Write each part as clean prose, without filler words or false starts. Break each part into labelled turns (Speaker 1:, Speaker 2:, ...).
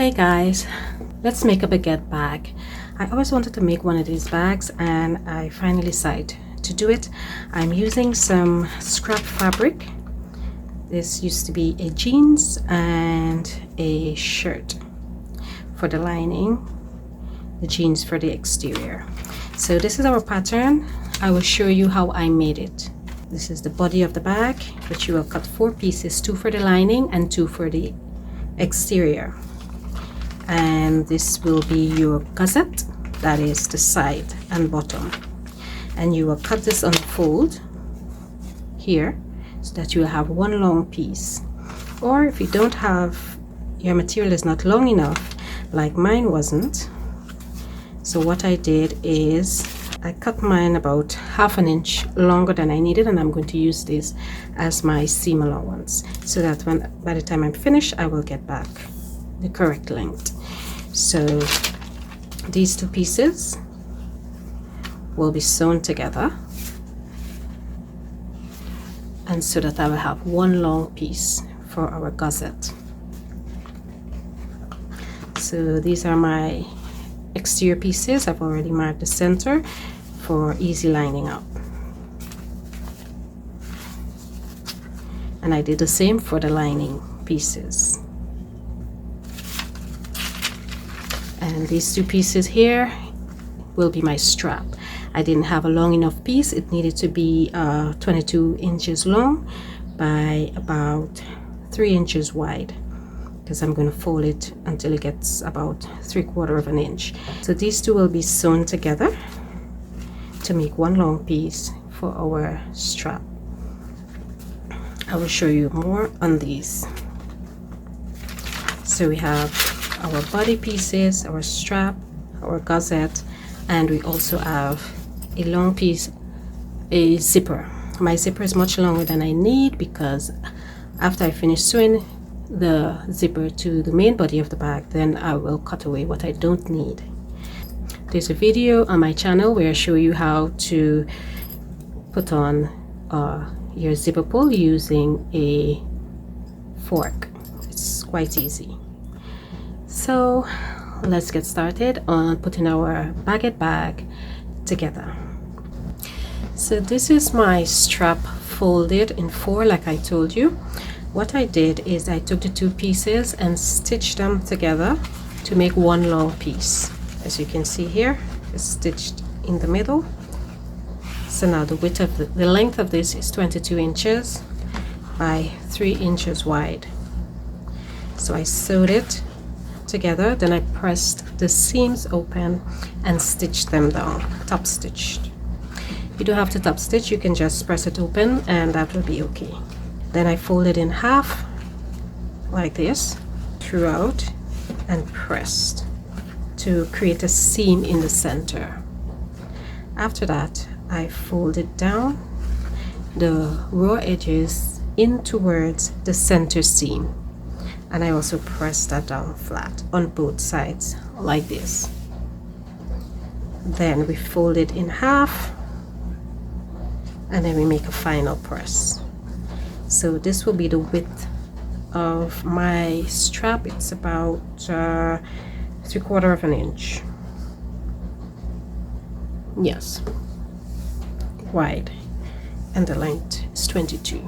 Speaker 1: Hey guys, let's make a baguette bag. I always wanted to make one of these bags and I finally decided to do it. I'm using some scrap fabric. This used to be a jeans and a shirt for the lining, the jeans for the exterior. So this is our pattern. I will show you how I made it. This is the body of the bag, which you will cut 4 pieces, 2 for the lining and 2 for the exterior. And this will be your gusset, that is the side and bottom, and you will cut this on the fold here so that you will have one long piece. Or if you don't have, your material is not long enough like mine wasn't, so what I did is I cut mine about ½ an inch longer than I needed, and I'm going to use this as my seam allowance so that by the time I'm finished I will get back the correct length. So these 2 pieces will be sewn together, and so that I will have one long piece for our gusset. So these are my exterior pieces. I've already marked the center for easy lining up, and I did the same for the lining pieces. And these 2 pieces here will be my strap. I didn't have a long enough piece. It needed to be 22 inches long by about 3 inches wide, because I'm going to fold it until it gets about 3/4 of an inch. So these 2 will be sewn together to make one long piece for our strap. I will show you more on these. So we have our body pieces, our strap, our gusset, and we also have a long piece, a zipper. My zipper is much longer than I need because after I finish sewing the zipper to the main body of the bag, then I will cut away what I don't need. There's a video on my channel where I show you how to put on your zipper pull using a fork. It's quite easy. So let's get started on putting our baguette bag together. So this is my strap folded in 4 like I told you. What I did is I took the 2 pieces and stitched them together to make one long piece. As you can see here, it's stitched in the middle. So now the width of the length of this is 22 inches by 3 inches wide. So I sewed it together, then I pressed the seams open and stitched them down, top stitched. You don't have to top stitch, you can just press it open and that will be okay. Then I folded in half like this throughout and pressed to create a seam in the center. After that I folded down the raw edges in towards the center seam, and I also pressed that down flat on both sides like this. Then we fold it in half and then we make a final press. So this will be the width of my strap. It's about 3/4 of an inch. Yes, wide, and the length is 22.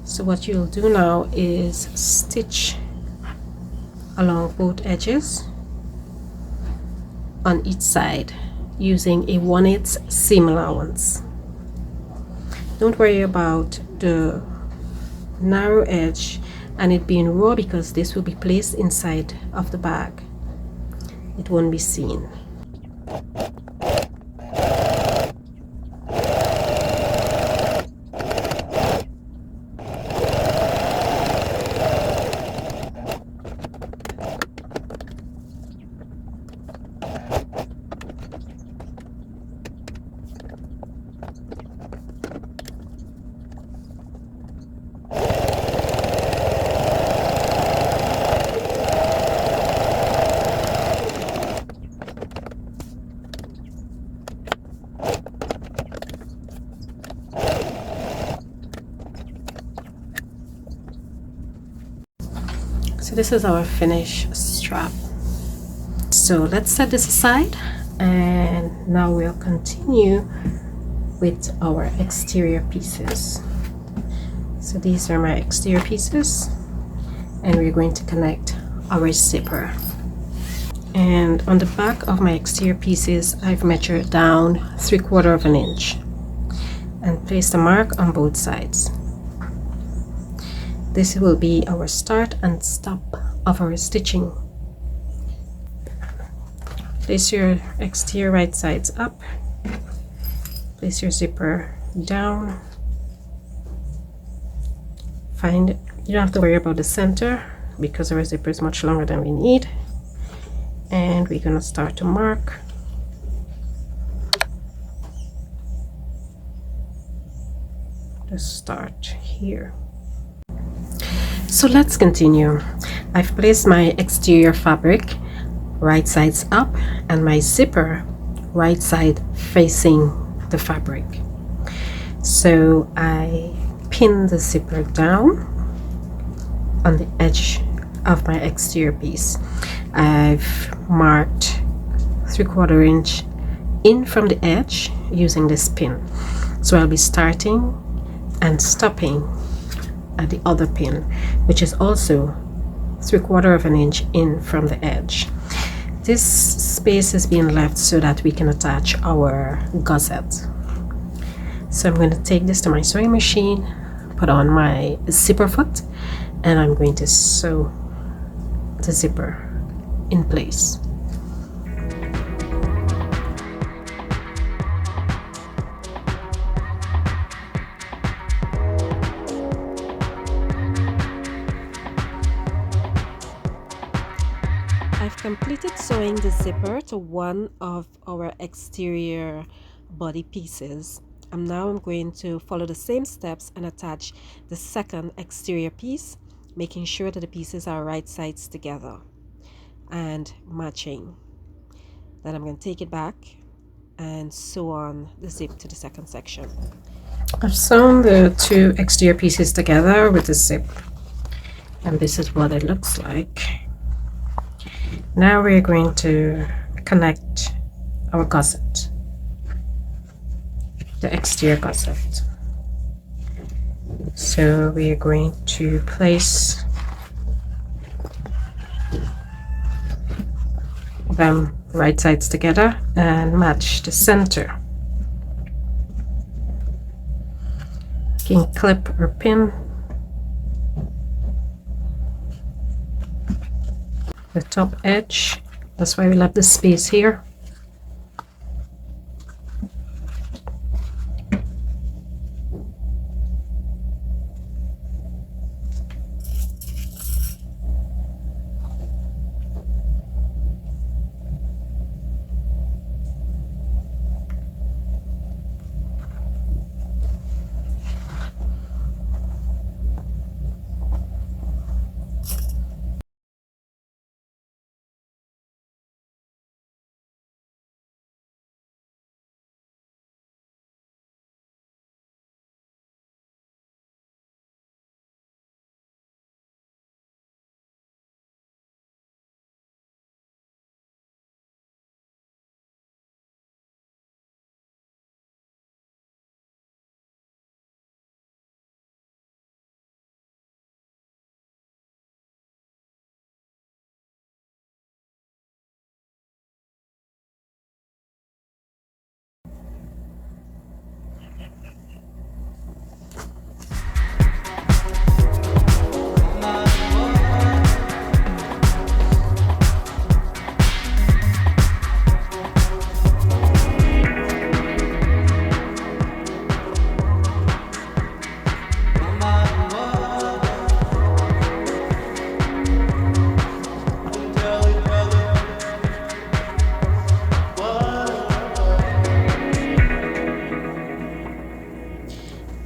Speaker 1: So what you'll do now is stitch along both edges on each side using a 1/8 seam allowance. Don't worry about the narrow edge and it being raw because this will be placed inside of the bag. It won't be seen. So this is our finished strap. So let's set this aside, and now we'll continue with our exterior pieces. So these are my exterior pieces, and we're going to connect our zipper. And on the back of my exterior pieces, I've measured down 3/4 of an inch and placed a mark on both sides. This will be our start and stop of our stitching. Place your exterior right sides up, place your zipper down. You don't have to worry about the center because our zipper is much longer than we need. And we're gonna start to mark. Just start here. So let's continue. I've placed my exterior fabric right sides up and my zipper right side facing the fabric. So I pin the zipper down on the edge of my exterior piece. I've marked 3/4 inch in from the edge using this pin. So I'll be starting and stopping at the other pin, which is also 3/4 of an inch in from the edge. This space is being left so that we can attach our gusset. So I'm going to take this to my sewing machine, put on my zipper foot, and I'm going to sew the zipper in place. I've completed sewing the zipper to one of our exterior body pieces. Now I'm going to follow the same steps and attach the second exterior piece, making sure that the pieces are right sides together and matching. Then I'm going to take it back and sew on the zip to the second section. I've sewn the two exterior pieces together with the zip, and this is what it looks like. Now we're going to connect our gusset, the exterior gusset. So we are going to place them right sides together and match the center. You can clip or pin the top edge. That's why we left the space here.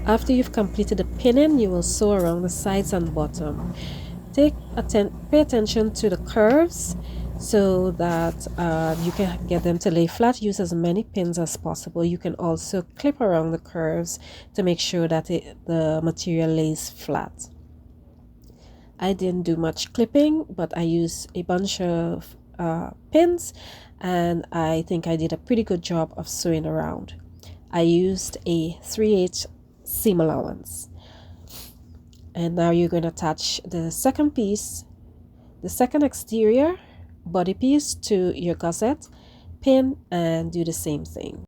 Speaker 1: After you've completed the pinning, you will sew around the sides and bottom. Pay attention to the curves so that you can get them to lay flat. Use as many pins as possible. You can also clip around the curves to make sure that the material lays flat.
Speaker 2: I didn't do much clipping, but I used a bunch of pins, and I think I did a pretty good job of sewing around. I used a 3/8 seam allowance. And now you're going to attach the second piece, the second exterior body piece to your gusset, pin, and do the same thing.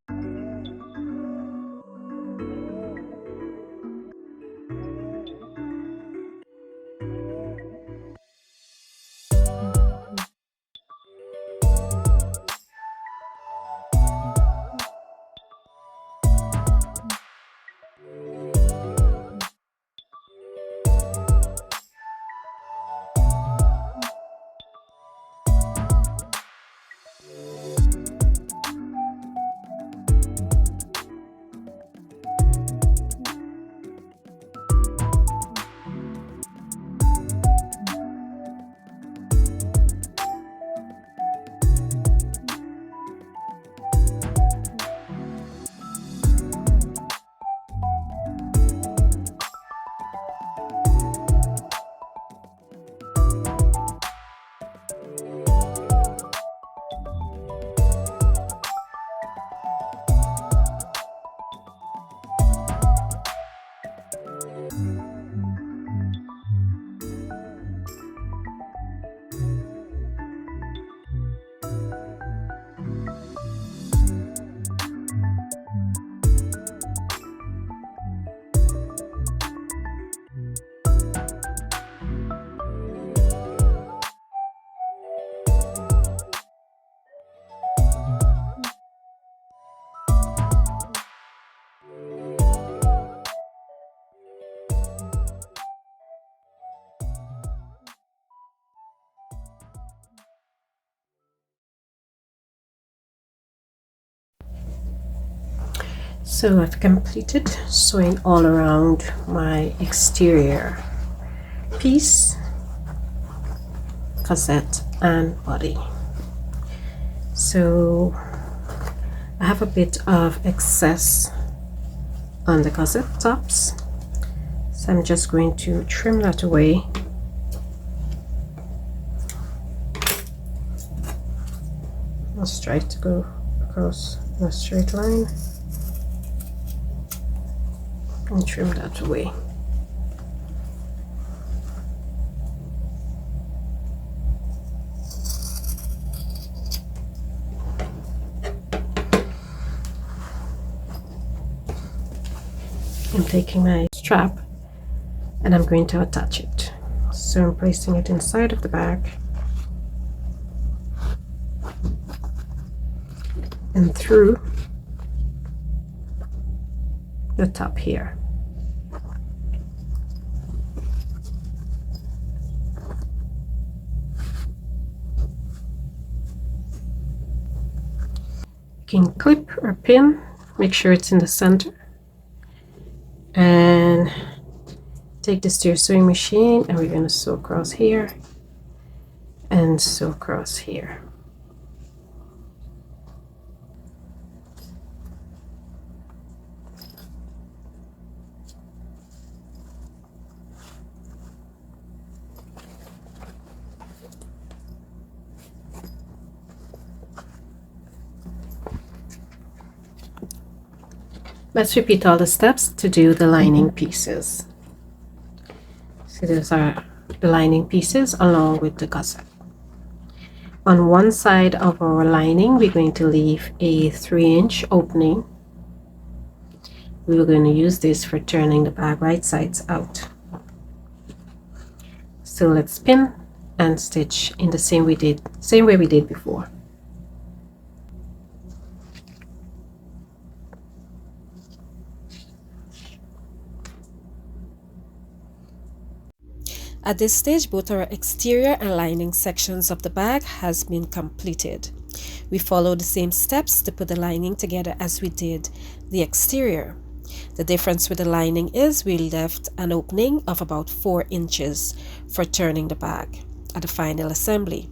Speaker 1: So I've completed sewing all around my exterior piece, gusset, and body. So I have a bit of excess on the gusset tops, so I'm just going to trim that away. Let's try to go across a straight line and trim that away. I'm taking my strap and I'm going to attach it. So I'm placing it inside of the bag and through the top here. You can clip or pin, make sure it's in the center, and take this to your sewing machine, and we're going to sew across here and sew across here. Let's repeat all the steps to do the lining pieces. So those are the lining pieces along with the gusset. On one side of our lining, we're going to leave a 3-inch opening. We are going to use this for turning the bag right sides out. So let's pin and stitch in the same way we did before.
Speaker 2: At this stage, both our exterior and lining sections of the bag has been completed. We followed the same steps to put the lining together as we did the exterior. The difference with the lining is we left an opening of about 4 inches for turning the bag at the final assembly.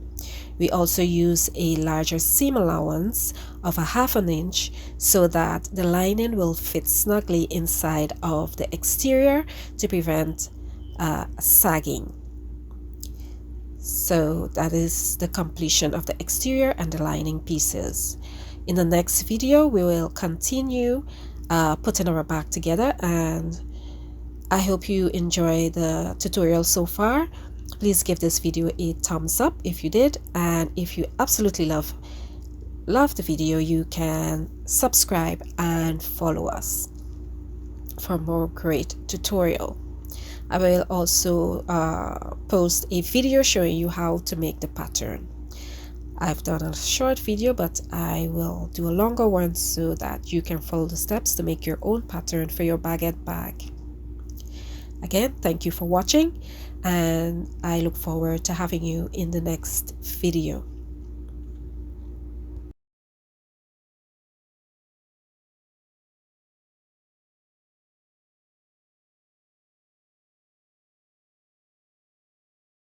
Speaker 2: We also use a larger seam allowance of 1/2 inch so that the lining will fit snugly inside of the exterior to prevent sagging. So that is the completion of the exterior and the lining pieces. In the next video, we will continue putting our bag together, and I hope you enjoy the tutorial so far. Please give this video a thumbs up if you did, and if you absolutely love the video, you can subscribe and follow us for more great tutorial. I will also post a video showing you how to make the pattern. I've done a short video, but I will do a longer one so that you can follow the steps to make your own pattern for your baguette bag. Again, thank you for watching, and I look forward to having you in the next video.